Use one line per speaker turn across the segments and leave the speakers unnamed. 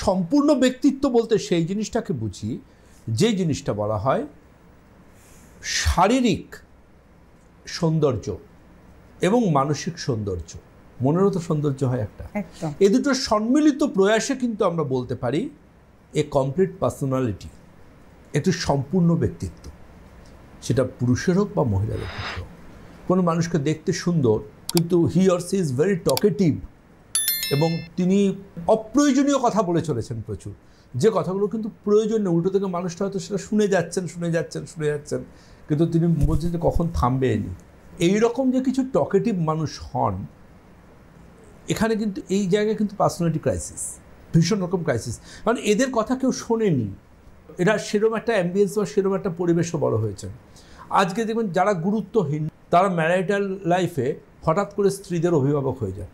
সম্পূর্ণ ব্যক্তিত্ব বলতে সেই জিনিসটাকে বুঝি যে জিনিসটা বলা হয় শারীরিক সৌন্দর্য এবং মানসিক সৌন্দর্য, মনেরও তো সৌন্দর্য হয় একটা, এই দুটোর সম্মিলিত প্রয়াসে কিন্তু আমরা বলতে পারি এ কমপ্লিট পার্সোনালিটি, একটি সম্পূর্ণ ব্যক্তিত্ব, সেটা পুরুষের হোক বা মহিলাদের ক্ষেত্রে হোক। কোনো মানুষকে দেখতে সুন্দর কিন্তু he or she is very talkative এবং তিনি অপ্রয়োজনীয় কথা বলে চলেছেন প্রচুর, যে কথাগুলো কিন্তু প্রয়োজনীয়, উল্টো থেকে মানুষটা হয়তো সেটা শুনে যাচ্ছেন কিন্তু তিনি বলছেন যে কখন থামবে এনি। এইরকম যে কিছু টকেটিভ মানুষ হন, এখানে কিন্তু এই জায়গায় কিন্তু পার্সোনালিটি ক্রাইসিস, ভীষণ রকম ক্রাইসিস, কারণ এদের কথা কেউ শোনেনি, এরা সেরকম একটা অ্যাম্বিয়েন্স বা সেরকম একটা পরিবেশও বড় হয়েছে। আজকে দেখবেন যারা গুরুত্বহীন তারা ম্যারিটাল লাইফে হঠাৎ করে স্ত্রীদের অভিভাবক হয়ে যায়,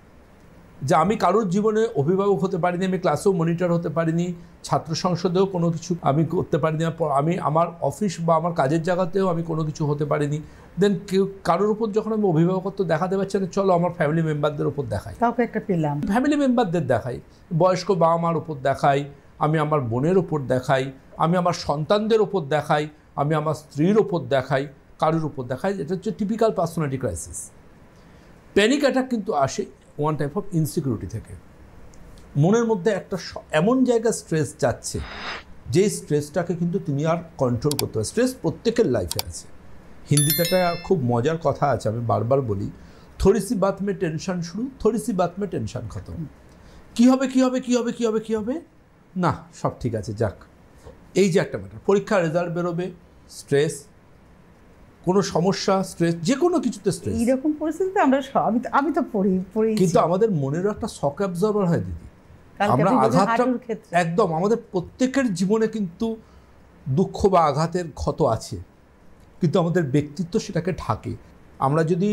যে আমি কারোর জীবনে অভিভাবক হতে পারিনি, আমি ক্লাসেও মনিটর হতে পারিনি, ছাত্র সংসদেও কোনো কিছু আমি করতে পারিনি, আমি আমার অফিস বা আমার কাজের জায়গাতেও আমি কোনো কিছু হতে পারিনি, দেন কেউ কারোর উপর যখন আমি অভিভাবকত্ব দেখাতে পারছি না, চলো আমার ফ্যামিলি মেম্বারদের উপর দেখাই,
কাউকে একটা পেলাম,
ফ্যামিলি মেম্বারদের দেখাই, বয়স্ক বাবা মার উপর দেখাই, আমি আমার বোনের ওপর দেখাই, আমি আমার সন্তানদের ওপর দেখাই, আমি আমার স্ত্রীর ওপর দেখাই, কারোর উপর দেখাই। এটা হচ্ছে typical personality crisis. Panic attack কিন্তু আসে ওয়ান টাইপ অফ ইনসিকিউরিটি থেকে, মনের মধ্যে একটা এমন জায়গায় স্ট্রেস যাচ্ছে যে স্ট্রেসটাকে কিন্তু তুমি আর কন্ট্রোল করতে পারো। স্ট্রেস প্রত্যেকের লাইফে আছে। হিন্দিতে একটা খুব মজার কথা আছে, আমি বারবার বলি, থোড়ি সি বাত মে টেনশন শুরু, থোড়ি সি বাত মে টেনশন খতম। কী হবে না, সব ঠিক আছে, যাক। এই যে একটা ম্যাটার, পরীক্ষার রেজাল্ট বেরোবে, স্ট্রেস, কোনো সমস্যা, স্ট্রেস, যে কোনো কিছুতে স্ট্রেস।
এইরকম পরিস্থিতিতে আমি তো পড়ি,
কিন্তু আমাদের মনেরও একটা শক অ্যাবজর্বার হয় দিদি, আমরা আঘাতটা একদম আমাদের প্রত্যেকের জীবনে কিন্তু দুঃখ বা আঘাতের ক্ষত আছে, কিন্তু আমাদের ব্যক্তিত্ব সেটাকে ঢাকে। আমরা যদি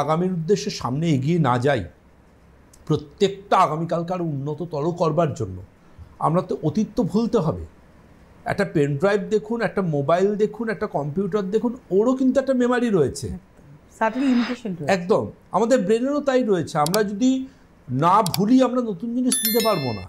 আগামীর উদ্দেশ্যে সামনে এগিয়ে না যাই, প্রত্যেকটা আগামীকালকার উন্নততর করবার জন্য আমরা তো অতীত তো ভুলতে হবে। একটা পেন ড্রাইভ দেখুন, একটা মোবাইল দেখুন, একটা কম্পিউটার দেখুন, ওরও কিন্তু একটা মেমারি রয়েছে, একদম আমাদের ব্রেনেরও তাই রয়েছে। আমরা যদি না ভুলি আমরা নতুন জিনিস নিতে পারবো না।